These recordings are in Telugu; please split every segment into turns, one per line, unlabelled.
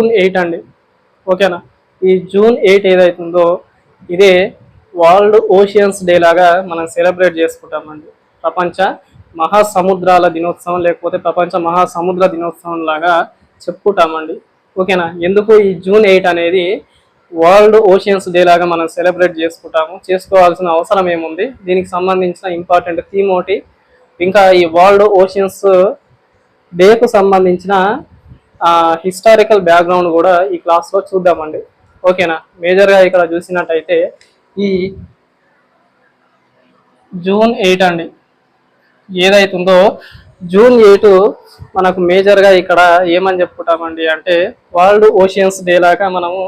జూన్ 8 అండి. ఓకేనా, ఈ జూన్ 8 ఏదైతుందో ఇదే వరల్డ్ ఓషియన్స్ డే లాగా మనం సెలబ్రేట్ చేసుకుంటామండి. ప్రపంచ మహాసముద్రాల దినోత్సవం లేకపోతే ప్రపంచ మహాసముద్ర దినోత్సవం లాగా చెప్పుకుంటామండి. ఓకేనా, ఎందుకు ఈ జూన్ 8 అనేది వరల్డ్ ఓషియన్స్ డే లాగా మనం సెలబ్రేట్ చేసుకుంటాము, చేసుకోవాల్సిన అవసరం ఏముంది, దీనికి సంబంధించిన ఇంపార్టెంట్ థీమ్ ఒకటి, ఇంకా ఈ వరల్డ్ ఓషియన్స్ డేకు సంబంధించిన హిస్టారికల్ బ్యాక్గ్రౌండ్ కూడా ఈ క్లాస్లో చూద్దామండి. ఓకేనా, మేజర్గా ఇక్కడ చూసినట్టయితే ఈ జూన్ 8 అండి ఏదైతుందో జూన్ 8 మనకు మేజర్గా ఇక్కడ ఏమని చెప్పుకుంటామండి అంటే వరల్డ్ ఓషియన్స్ డే లాగా మనము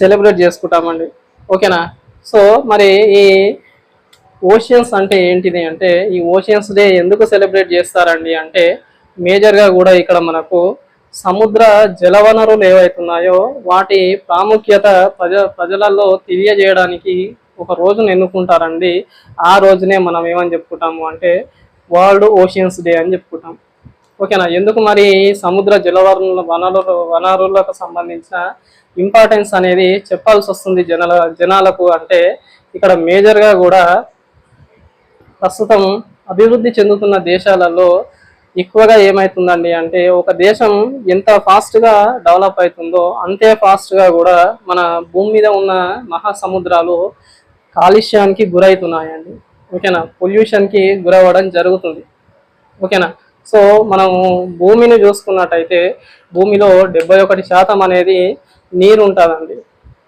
సెలబ్రేట్ చేసుకుంటామండి. ఓకేనా, సో మరి ఈ ఓషియన్స్ అంటే ఏంటిది అంటే ఈ ఓషియన్స్ డే ఎందుకు సెలబ్రేట్ చేస్తారండి అంటే మేజర్గా కూడా ఇక్కడ మనకు సముద్ర జలవనరులు ఏవైతున్నాయో వాటి ప్రాముఖ్యత ప్రజలలో తెలియజేయడానికి ఒక రోజును ఎన్నుకుంటారండి. ఆ రోజునే మనం ఏమని చెప్పుకుంటాము అంటే వరల్డ్ ఓషియన్స్ డే అని చెప్పుకుంటాం. ఓకేనా, ఎందుకు మరి సముద్ర వనరులకు సంబంధించిన ఇంపార్టెన్స్ అనేది చెప్పాల్సి వస్తుంది జనాలకు అంటే ఇక్కడ మేజర్గా కూడా ప్రస్తుతం అభివృద్ధి చెందుతున్న దేశాలలో ఎక్కువగా ఏమవుతుందండి అంటే ఒక దేశం ఎంత ఫాస్ట్గా డెవలప్ అవుతుందో అంతే ఫాస్ట్గా కూడా మన భూమి మీద ఉన్న మహాసముద్రాలు కాలుష్యానికి గురవుతున్నాయండి. ఓకేనా, పొల్యూషన్కి గురవ్వడం జరుగుతుంది. ఓకేనా, సో మనము భూమిని చూసుకున్నట్టయితే భూమిలో 71% అనేది నీరు ఉంటుందండి.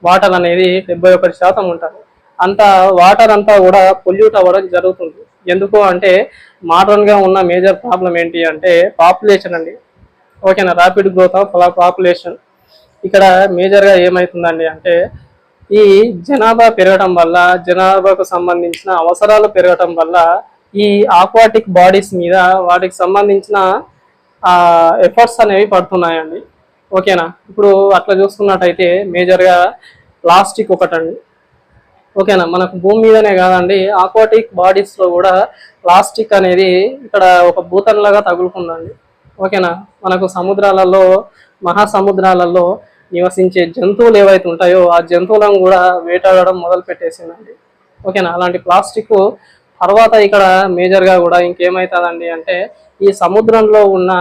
వాటర్ అనేది 71% ఉంటుంది. అంత వాటర్ అంతా కూడా పొల్యూట్ అవ్వడం జరుగుతుంది. ఎందుకు అంటే మోడర్న్గా ఉన్న మేజర్ ప్రాబ్లం ఏంటి అంటే పాపులేషన్ అండి. ఓకేనా, ర్యాపిడ్ గ్రోత్ ఆఫ్ పాపులేషన్. ఇక్కడ మేజర్గా ఏమవుతుందండి అంటే ఈ జనాభా పెరగడం వల్ల జనాభాకు సంబంధించిన అవసరాలు పెరగడం వల్ల ఈ ఆక్వాటిక్ బాడీస్ మీద వాటికి సంబంధించిన ఎఫర్ట్స్ అనేవి పడుతున్నాయండి. ఓకేనా, ఇప్పుడు అట్లా చూసుకున్నట్టయితే మేజర్గా ప్లాస్టిక్ ఒకటండి. ఓకేనా, మనకు భూమి మీదనే కాదండి ఆక్వాటిక్ బాడీస్లో కూడా ప్లాస్టిక్ అనేది ఇక్కడ ఒక భూతంలాగా తగులుకుందండి. ఓకేనా, మనకు సముద్రాలలో మహాసముద్రాలలో నివసించే జంతువులు ఏవైతే ఉంటాయో ఆ జంతువులను కూడా వేటాడడం మొదలు పెట్టేసిందండి. ఓకేనా, అలాంటి ప్లాస్టిక్ తర్వాత ఇక్కడ మేజర్గా కూడా ఇంకేమవుతుందండి అంటే ఈ సముద్రంలో ఉన్న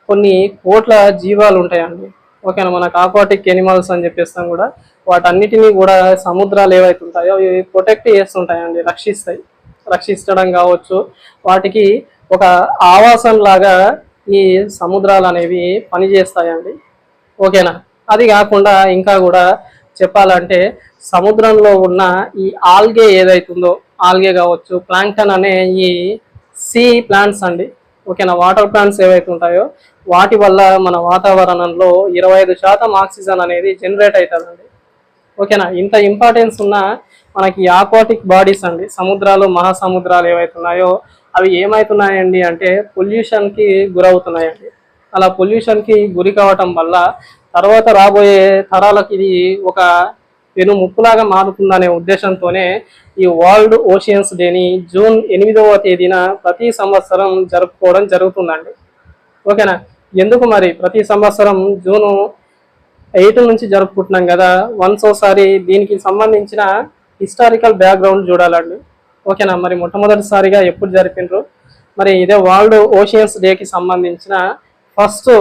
కొన్ని కోట్ల జీవాలు ఉంటాయండి. ఓకేనా, మనకు ఆక్వాటిక్ ఎనిమల్స్ అని చెప్పేస్తాం కూడా వాటన్నిటినీ కూడా సముద్రాలు ఏవైతే ఉంటాయో ఇవి ప్రొటెక్ట్ చేస్తుంటాయండి, రక్షించడం కావచ్చు, వాటికి ఒక ఆవాసం లాగా ఈ సముద్రాలు అనేవి పనిచేస్తాయండి. ఓకేనా, అది కాకుండా ఇంకా కూడా చెప్పాలంటే సముద్రంలో ఉన్న ఈ ఆల్గే ఏదైతుందో ఆల్గే కావచ్చు, ప్లాంక్టన్ అనే ఈ సీ ప్లాంట్స్ అండి. ఓకేనా, వాటర్ ప్లాంట్స్ ఏవైతే ఉంటాయో వాటి వల్ల మన వాతావరణంలో 25% ఆక్సిజన్ అనేది జనరేట్ అవుతుందండి. ఓకేనా, ఇంత ఇంపార్టెన్స్ ఉన్న మనకి ఆక్వాటిక్ బాడీస్ అండి సముద్రాలు మహాసముద్రాలు ఏవైతే ఉన్నాయో అవి ఏమవుతున్నాయండి అంటే పొల్యూషన్కి గురవుతున్నాయండి. అలా పొల్యూషన్కి గురి కావటం వల్ల తర్వాత రాబోయే తరాలకు ఇది ఒక పెను ముప్పులాగా మారుతుందనే ఉద్దేశంతోనే ఈ వరల్డ్ ఓషియన్స్ డేని జూన్ 8వ తేదీన ప్రతి సంవత్సరం జరుపుకోవడం జరుగుతుందండి. ఓకేనా, ఎందుకు మరి ప్రతి సంవత్సరం జూను 8 నుంచి జరుపుకుంటున్నాం కదా, వన్స్ ఒకసారి దీనికి సంబంధించిన హిస్టారికల్ బ్యాక్గ్రౌండ్ చూడాలండి. ఓకేనా, మరి మొట్టమొదటిసారిగా ఎప్పుడు జరిపినరు, మరి ఇదే వరల్డ్ ఓషియన్స్ డేకి సంబంధించిన ఫస్ట్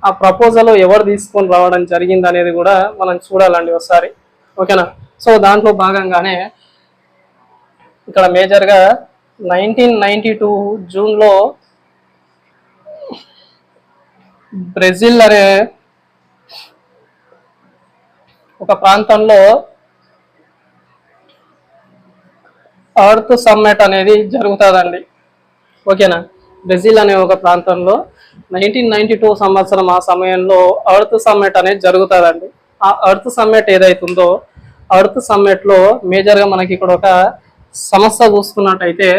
ఆ ప్రపోజల్ ఎవరు తీసుకొని రావడం జరిగింది అనేది కూడా మనం చూడాలండి ఒకసారి. ఓకేనా, సో దాంట్లో భాగంగానే ఇక్కడ మేజర్గా 1992 జూన్లో బ్రెజిల్ అనే ఒక ప్రాంతంలో ఎర్త్ సమ్మిట్ అనేది జరుగుతుందండి. ఓకేనా, బ్రెజిల్ అనే ఒక ప్రాంతంలో 1992 సంవత్సరం ఆ సమయంలో ఎర్త్ సమ్మిట్ అనేది జరుగుతుందండి. ఆ ఎర్త్ సమ్మిట్ ఏదైతుందో ఎర్త్ సమ్మిట్లో మేజర్గా మనకి ఇక్కడ ఒక సంస్థ చూసుకున్నట్టయితే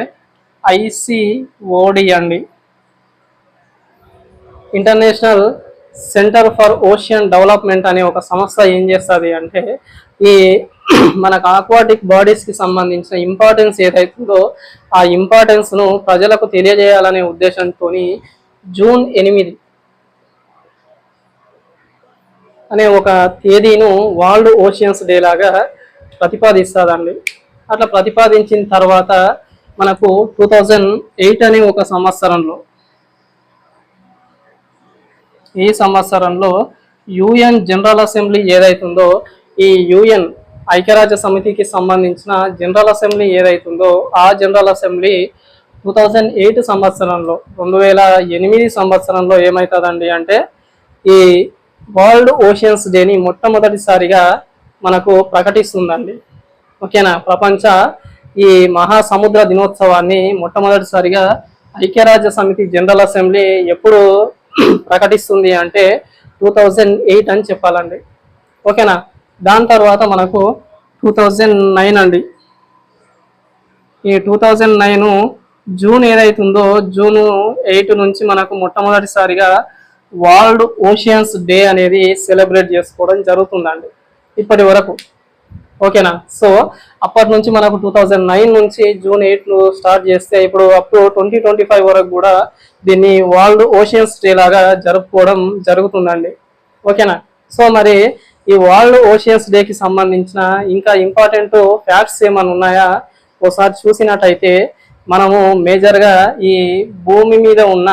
ICOD అండి, international centre for ocean development అనే ఒక సంస్థ ఏం చేస్తుంది అంటే ఈ మనకు ఆక్వాటిక్ బాడీస్కి సంబంధించిన ఇంపార్టెన్స్ ఏదైతుందో ఆ ఇంపార్టెన్స్ను ప్రజలకు తెలియజేయాలనే ఉద్దేశంతో జూన్ 8 అనే ఒక తేదీను వరల్డ్ ఓషియన్స్ డే లాగా ప్రతిపాదిస్తుందండి. అట్లా ప్రతిపాదించిన తర్వాత మనకు 2008 అనే ఒక సంవత్సరంలో, ఈ సంవత్సరంలో యుఎన్ జనరల్ అసెంబ్లీ ఏదైతుందో, ఈ యుఎన్ ఐక్యరాజ్య సమితికి సంబంధించిన జనరల్ అసెంబ్లీ ఏదైతుందో ఆ జనరల్ అసెంబ్లీ 2008 సంవత్సరంలో, 2008 సంవత్సరంలో ఏమవుతుందండి అంటే ఈ వరల్డ్ ఓషియన్స్ డేని మొట్టమొదటిసారిగా మనకు ప్రకటిస్తుందండి. ఓకేనా, ప్రపంచ ఈ మహాసముద్ర దినోత్సవాన్ని మొట్టమొదటిసారిగా ఐక్యరాజ్య సమితి జనరల్ అసెంబ్లీ ఎప్పుడు ప్రకటిస్తుంది అంటే 2008 అని చెప్పాలండి. ఓకేనా, దాని తర్వాత మనకు 2009 అండి. ఈ 2009 జూన్ ఏదైతుందో జూన్ 8 నుంచి మనకు మొట్టమొదటిసారిగా వరల్డ్ ఓషియన్స్ డే అనేది సెలబ్రేట్ చేసుకోవడం జరుగుతుందండి ఇప్పటి వరకు. ఓకేనా, సో అప్పటి నుంచి మనకు 2009 నుంచి జూన్ 8 స్టార్ట్ చేస్తే ఇప్పుడు అప్ టు 2025 వరకు కూడా దీన్ని వరల్డ్ ఓషియన్స్ డే లాగా జరుపుకోవడం జరుగుతుందండి. ఓకేనా, సో మరి ఈ వరల్డ్ ఓషియన్స్ డేకి సంబంధించిన ఇంకా ఇంపార్టెంట్ ఫ్యాక్ట్స్ ఏమైనా ఉన్నాయా ఒకసారి చూసినట్టయితే, మనము మేజర్గా ఈ భూమి మీద ఉన్న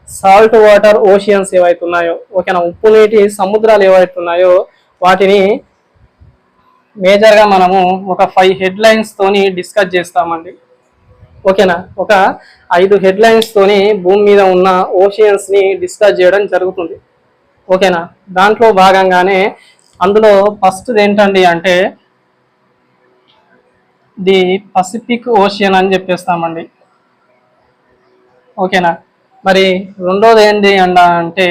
సాల్ట్ వాటర్ ఓషియన్స్ ఏవైతున్నాయో, ఓకేనా, ఉప్పు నీటి సముద్రాలు ఏవైతున్నాయో వాటిని మేజర్గా మనము ఒక 5 హెడ్లైన్స్ తోని డిస్కస్ చేస్తామండి. ఓకేనా, ఒక 5 హెడ్లైన్స్ తోని భూమి మీద ఉన్న ఓషియన్స్ ని డిస్కస్ చేయడం జరుగుతుంది. ఓకేనా, దాంట్లో భాగంగానే అందులో ఫస్ట్ ఏంటండి అంటే ది పసిఫిక్ ఓషియన్ అని చెప్పేస్తామండి. ఓకేనా, మరి రెండోది ఏంటి అంటే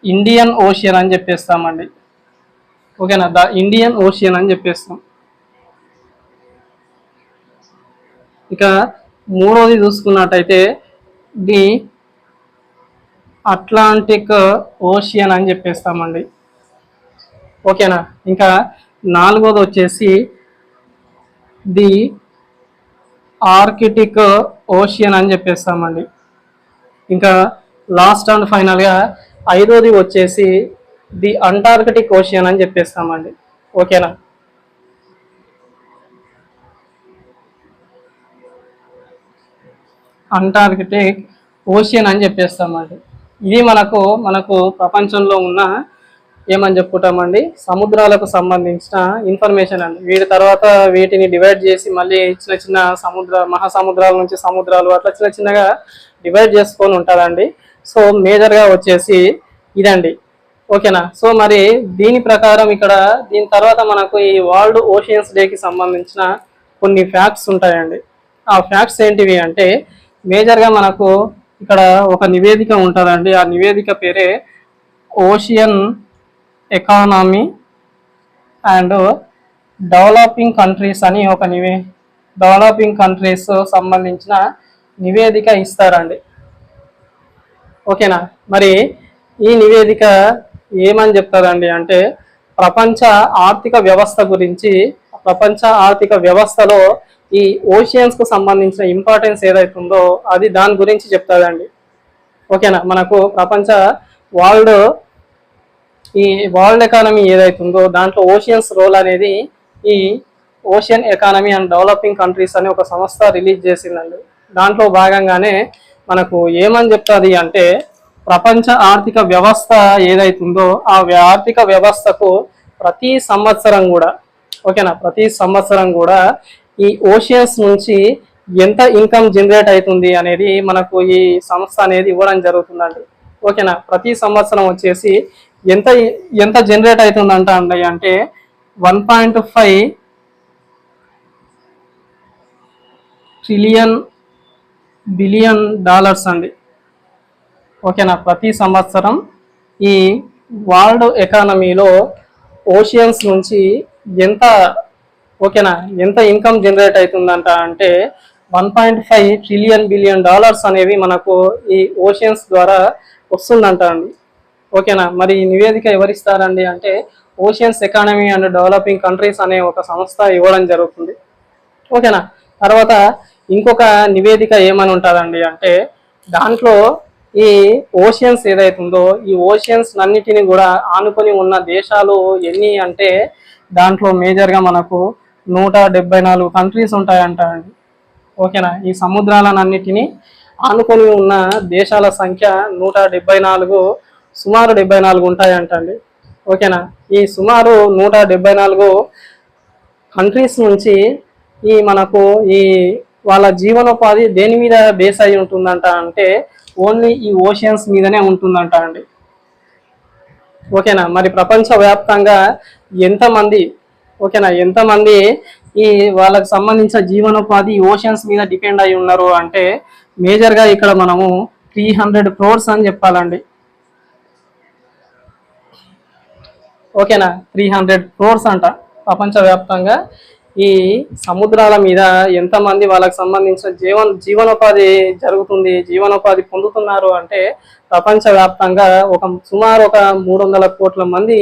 ఇండియన్ ఓషియన్ అని చెప్పేస్తామండి. ఓకేనా, ద ఇండియన్ ఓషియన్ అని చెప్పేస్తాం. ఇక మూడోది చూసుకున్నట్టయితే ది అట్లాంటిక్ ఓషియన్ అని చెప్పేస్తామండి. ఓకేనా, ఇంకా నాలుగోది వచ్చేసి ది ఆర్కిటిక్ ఓషియన్ అని చెప్పేస్తామండి. ఇంకా లాస్ట్ అండ్ ఫైనల్గా ఐదోది వచ్చేసి ది అంటార్కిటిక్ ఓషియన్ అని చెప్పేస్తామండి. ఓకేనా, అంటార్కిటిక్ ఓషియన్ అని చెప్పేస్తామండి. ఇది మనకు ప్రపంచంలో ఉన్న ఏమని చెప్పుకుంటామండి సముద్రాలకు సంబంధించిన ఇన్ఫర్మేషన్ అండి. వీటి తర్వాత వీటిని డివైడ్ చేసి మళ్ళీ చిన్న చిన్న మహాసముద్రాల నుంచి సముద్రాలు అట్లా చిన్న చిన్నగా డివైడ్ చేసుకొని ఉంటుందండి. సో మేజర్గా వచ్చేసి ఇదండి. ఓకేనా, సో మరి దీని ప్రకారం ఇక్కడ దీని తర్వాత మనకు ఈ వరల్డ్ ఓషియన్స్ డేకి సంబంధించిన కొన్ని ఫ్యాక్ట్స్ ఉంటాయండి. ఆ ఫ్యాక్ట్స్ ఏంటివి అంటే మేజర్గా మనకు ఇక్కడ ఒక నివేదిక ఉంటుందండి. ఆ నివేదిక పేరే ocean economy and developing countries అని ఒక డెవలపింగ్ కంట్రీస్ సంబంధించిన నివేదిక ఇస్తారండి. ఓకేనా, మరి ఈ నివేదిక ఏమని చెప్తారండి అంటే ప్రపంచ ఆర్థిక వ్యవస్థ గురించి, ప్రపంచ ఆర్థిక వ్యవస్థలో ఈ ఓషియన్స్ కు సంబంధించిన ఇంపార్టెన్స్ ఏదైతుందో అది దాని గురించి చెప్తాదండి. ఓకేనా, మనకు ప్రపంచ ఈ వరల్డ్ ఎకానమీ ఏదైతుందో దాంట్లో ఓషియన్స్ రోల్ అనేది ఈ ocean economy and developing countries అనే ఒక సంస్థ రిలీజ్ చేసిందండి. దాంట్లో భాగంగానే మనకు ఏమని చెప్తుంది అంటే ప్రపంచ ఆర్థిక వ్యవస్థ ఏదైతుందో ఆ ఆర్థిక వ్యవస్థకు ప్రతి సంవత్సరం కూడా, ఓకేనా, ప్రతి సంవత్సరం కూడా ఈ ఓషియన్స్ నుంచి ఎంత ఇన్కమ్ జనరేట్ అవుతుంది అనేది మనకు ఈ సంస్థ అనేది ఇవ్వడం జరుగుతుందండి. ఓకేనా, ప్రతి సంవత్సరం వచ్చేసి ఎంత జనరేట్ అవుతుందంట అండి అంటే 1.5 ట్రిలియన్ బిలియన్ డాలర్స్ అండి. ఓకేనా, ప్రతి సంవత్సరం ఈ వరల్డ్ ఎకానమీలో ఓషియన్స్ నుంచి ఎంత ఇన్కమ్ జనరేట్ అవుతుందంట అంటే 1.5 ట్రిలియన్ బిలియన్ డాలర్స్ అనేవి మనకు ఈ ఓషియన్స్ ద్వారా వస్తుందంట అండి. ఓకేనా, మరి ఈ నివేదిక ఎవరిస్తారండి అంటే oceans economy and developing countries అనే ఒక సంస్థ ఇవ్వడం జరుగుతుంది. ఓకేనా, తర్వాత ఇంకొక నివేదిక ఏమని ఉంటుందండి అంటే దాంట్లో ఈ ఓషియన్స్ ఏదైతుందో ఈ ఓషియన్స్ అన్నిటిని కూడా ఆనుకొని ఉన్న దేశాలు ఎన్ని అంటే దాంట్లో మేజర్గా మనకు 174 కంట్రీస్ ఉంటాయంట అండి. ఓకేనా, ఈ సముద్రాలన్నిటిని ఆనుకొని ఉన్న దేశాల సంఖ్య 174, సుమారు 74 ఉంటాయంట అండి. ఓకేనా, ఈ సుమారు 174 కంట్రీస్ నుంచి ఈ మనకు ఈ వాళ్ళ జీవనోపాధి దేని మీద బేస్ అయి ఉంటుందంట అంటే ఓన్లీ ఈ ఓషియన్స్ మీదనే ఉంటుందంట అండి. ఓకేనా, మరి ప్రపంచవ్యాప్తంగా ఎంతమంది ఎంతమంది ఈ వాళ్ళకి సంబంధించిన జీవనోపాధి ఓషియన్స్ మీద డిపెండ్ అయి ఉన్నారు అంటే మేజర్గా ఇక్కడ మనము 300 crores అని చెప్పాలండి. ఓకేనా, 300 crores అంట ప్రపంచవ్యాప్తంగా ఈ సముద్రాల మీద ఎంతమంది వాళ్ళకి సంబంధించిన జీవనోపాధి జరుగుతుంది, జీవనోపాధి పొందుతున్నారు అంటే ప్రపంచవ్యాప్తంగా సుమారు 300 కోట్ల మంది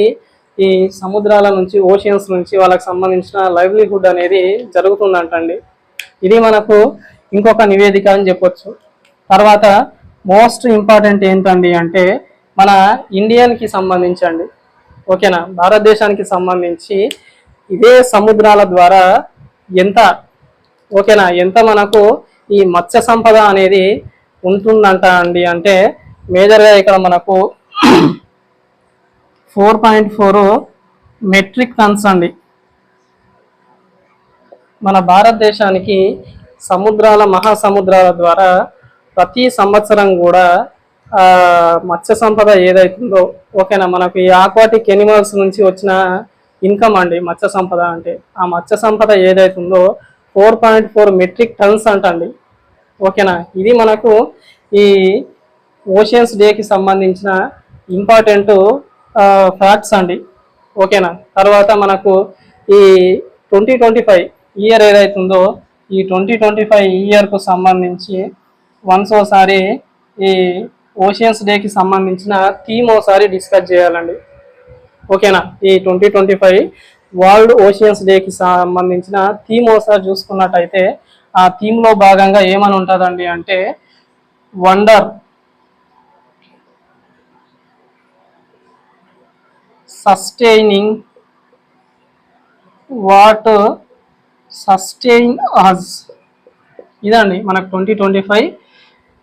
ఈ సముద్రాల నుంచి ఓషియన్స్ నుంచి వాళ్ళకి సంబంధించిన లైవ్లీహుడ్ అనేది జరుగుతుందంటండి. ఇది మనకు ఇంకొక నివేదిక అని చెప్పొచ్చు. తర్వాత మోస్ట్ ఇంపార్టెంట్ ఏంటండి అంటే మన ఇండియన్కి సంబంధించండి. ఓకేనా, భారతదేశానికి సంబంధించి ఇదే సముద్రాల ద్వారా ఎంత మనకు ఈ మత్స్య సంపద అనేది ఉంటుందంట అండి అంటే మేజర్గా ఇక్కడ మనకు 4.4 మెట్రిక్ టన్స్ అండి. మన భారతదేశానికి మహాసముద్రాల ద్వారా ప్రతి సంవత్సరం కూడా మత్స్య సంపద ఏదైతుందో ఓకేనా మనకు ఈ ఆక్వాటిక్ ఎనిమల్స్ నుంచి వచ్చిన ఇన్కమ్ అండి మత్స్య సంపద అంటే. ఆ మత్స్య సంపద ఏదైతుందో 4.4 మెట్రిక్ టన్స్ అంటండి. ఓకేనా, ఇది మనకు ఈ ఓషియన్స్ డేకి సంబంధించిన ఇంపార్టెంట్ ఫ్యాక్ట్స్ అండి. ఓకేనా, తర్వాత మనకు ఈ 2025 ఇయర్ ఏదైతుందో ఈ 2025 ఇయర్కు సంబంధించి ఒకసారి ఈ ఓషియన్స్ డేకి సంబంధించిన థీమ్ ఒకసారి డిస్కస్ చేయాలండి. ఓకేనా, ఈ 2025 వరల్డ్ ఓషియన్స్ డేకి సంబంధించిన థీమ్ ఒకసారి చూసుకున్నట్టయితే ఆ థీమ్లో భాగంగా ఏమని ఉంటుందండి అంటే wonder sustaining what sustain us. ఇదండి మనకు 2025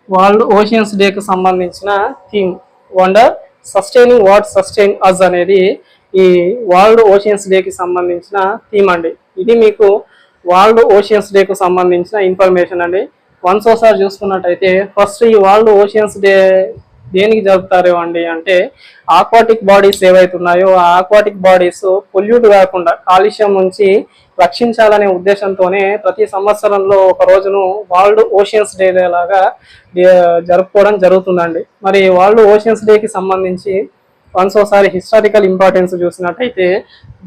వరల్డ్ ఓషియన్స్ డేకి సంబంధించిన theme. Wonder sustaining what sustain us అనేది ఈ వరల్డ్ ఓషియన్స్ డేకి సంబంధించిన థీమ్ అండి. ఇది మీకు వరల్డ్ ఓషియన్స్ డేకు సంబంధించిన ఇన్ఫర్మేషన్ అండి. ఒకసారి చూసుకున్నట్టయితే ఫస్ట్ ఈ వరల్డ్ ఓషియన్స్ డే దేనికి జరుపుతారు అండి అంటే ఆక్వాటిక్ బాడీస్ ఏవైతున్నాయో ఆ ఆక్వాటిక్ బాడీస్ పొల్యూట్ కాకుండా కాలుష్యం నుంచి రక్షించాలనే ఉద్దేశంతోనే ప్రతి సంవత్సరంలో ఒక రోజును వరల్డ్ ఓషియన్స్ డే లాగా జరుపుకోవడం జరుగుతుందండి. మరి వరల్డ్ ఓషియన్స్ డేకి సంబంధించి ఒకసారి హిస్టారికల్ ఇంపార్టెన్స్ చూసినట్టయితే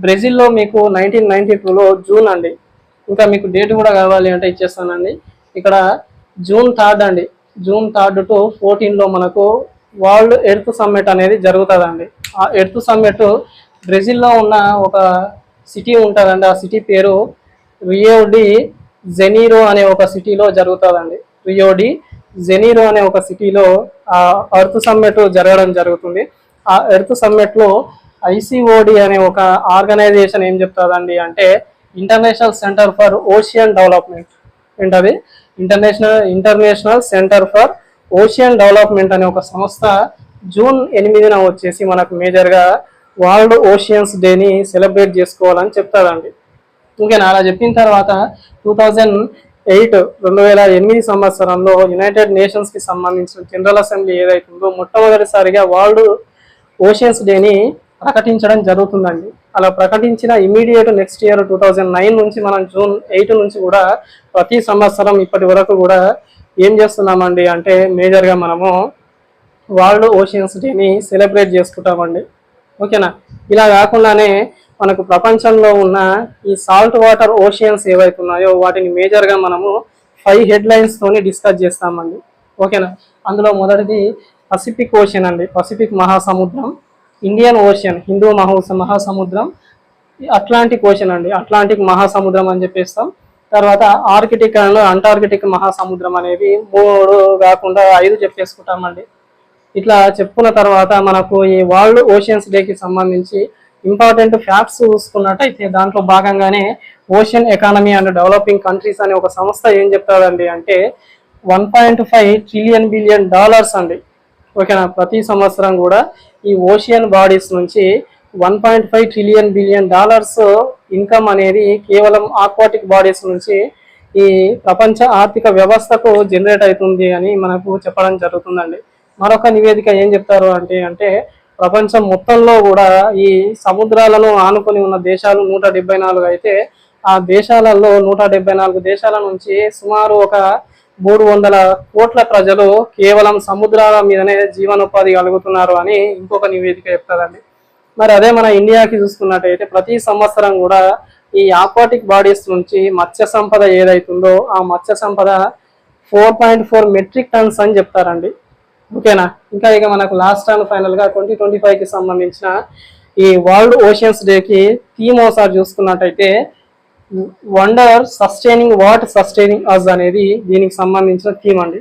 బ్రెజిల్లో మీకు 1992లో జూన్ అండి. ఇంకా మీకు డేట్ కూడా కావాలి అంటే ఇచ్చేస్తానండి. ఇక్కడ June 3 అండి. June 3 to 14లో మనకు వరల్డ్ ఎర్త్ సమ్మిట్ అనేది జరుగుతుందండి. ఆ ఎర్త్ సమ్మిట్ బ్రెజిల్లో ఉన్న ఒక సిటీ ఉంటుందండి. ఆ సిటీ పేరు రియో డి జెనీరో అనే ఒక సిటీలో జరుగుతుందండి. రియో డి జెనీరో అనే ఒక సిటీలో ఆ ఎర్త్ సమ్మిట్ జరగడం జరుగుతుంది. ఆ ఎర్త్ సమ్మిట్లో ICOD అనే ఒక ఆర్గనైజేషన్ ఏం చెప్తుందండి అంటే international centre for ocean development. ఏంటది international centre for ocean development అనే ఒక సంస్థ June 8న వచ్చేసి మనకు మేజర్గా వరల్డ్ ఓషియన్స్ డేని సెలబ్రేట్ చేసుకోవాలని చెప్తారండి. ఇంకేనా, అలా చెప్పిన తర్వాత 2008 సంవత్సరంలో యునైటెడ్ నేషన్స్కి సంబంధించిన జనరల్ అసెంబ్లీ ఏదైతుందో మొట్టమొదటిసారిగా వరల్డ్ ఓషియన్స్ డేని ప్రకటించడం జరుగుతుందండి. అలా ప్రకటించిన ఇమీడియట్ నెక్స్ట్ ఇయర్ 2009 నుంచి మనం June 8 నుంచి కూడా ప్రతి సంవత్సరం ఇప్పటి వరకు కూడా ఏం చేస్తున్నామండి అంటే మేజర్గా మనము వరల్డ్ ఓషియన్స్ డేని సెలబ్రేట్ చేసుకుంటామండి. ఓకేనా, ఇలా కాకుండానే మనకు ప్రపంచంలో ఉన్న ఈ సాల్ట్ వాటర్ ఓషియన్స్ ఏవైతున్నాయో వాటిని మేజర్గా మనము 5 హెడ్లైన్స్తోని డిస్కస్ చేస్తామండి. ఓకేనా, అందులో మొదటిది పసిఫిక్ ఓషన్ అండి, పసిఫిక్ మహాసముద్రం. ఇండియన్ ఓషన్, హిందూ మహాసముద్రం. అట్లాంటిక్ ఓషన్ అండి, అట్లాంటిక్ మహాసముద్రం అని చెప్పేస్తాం. తర్వాత ఆర్కిటిక్ అండ్ అంటార్కిటిక్ మహాసముద్రం అనేవి 3 కాకుండా 5 చెప్పేసుకుంటామండి. ఇట్లా చెప్పుకున్న తర్వాత మనకు ఈ వరల్డ్ ఓషియన్స్ డేకి సంబంధించి ఇంపార్టెంట్ ఫ్యాక్ట్స్ చూసుకున్నట్టయితే దాంట్లో భాగంగానే ocean economy and developing countries అనే ఒక సంస్థ ఏం చెప్తారండి అంటే 1.5 ట్రిలియన్ డాలర్స్ అండి. ఓకేనా, ప్రతి సంవత్సరం కూడా ఈ ఓషియన్ బాడీస్ నుంచి 1.5 బిలియన్ డాలర్స్ ఇన్కమ్ అనేది కేవలం ఆక్వాటిక్ బాడీస్ నుంచి ఈ ప్రపంచ ఆర్థిక వ్యవస్థకు జనరేట్ అవుతుంది అని మనకు చెప్పడం జరుగుతుందండి. మరొక నివేదిక ఏం చెప్తారు అంటే ప్రపంచం మొత్తంలో కూడా ఈ సముద్రాలను ఆనుకొని ఉన్న దేశాలు 174 అయితే ఆ దేశాలలో 174 దేశాల నుంచి సుమారు ఒక 300 కోట్ల ప్రజలు కేవలం సముద్రాల మీదనే జీవనోపాధి కలుగుతున్నారు అని ఇంకొక నివేదిక చెప్తారండి. మరి అదే మన ఇండియాకి చూసుకున్నట్టయితే ప్రతి సంవత్సరం కూడా ఈ ఆక్వాటిక్ బాడీస్ నుంచి మత్స్య సంపద ఏదైతుందో ఆ మత్స్య సంపద 4.4 మెట్రిక్ టన్స్ అని చెప్తారండి. ఓకేనా, ఇంకా ఇక మనకు లాస్ట్ అండ్ ఫైనల్ గా 2025కి సంబంధించిన ఈ వరల్డ్ ఓషియన్స్ డేకి థీమ్ ఒకసారి చూసుకున్నట్టయితే వండర్ సస్టైనింగ్ వాట్ సస్టైనింగ్ అస్ అనేది దీనికి సంబంధించిన థీమ్ అండి.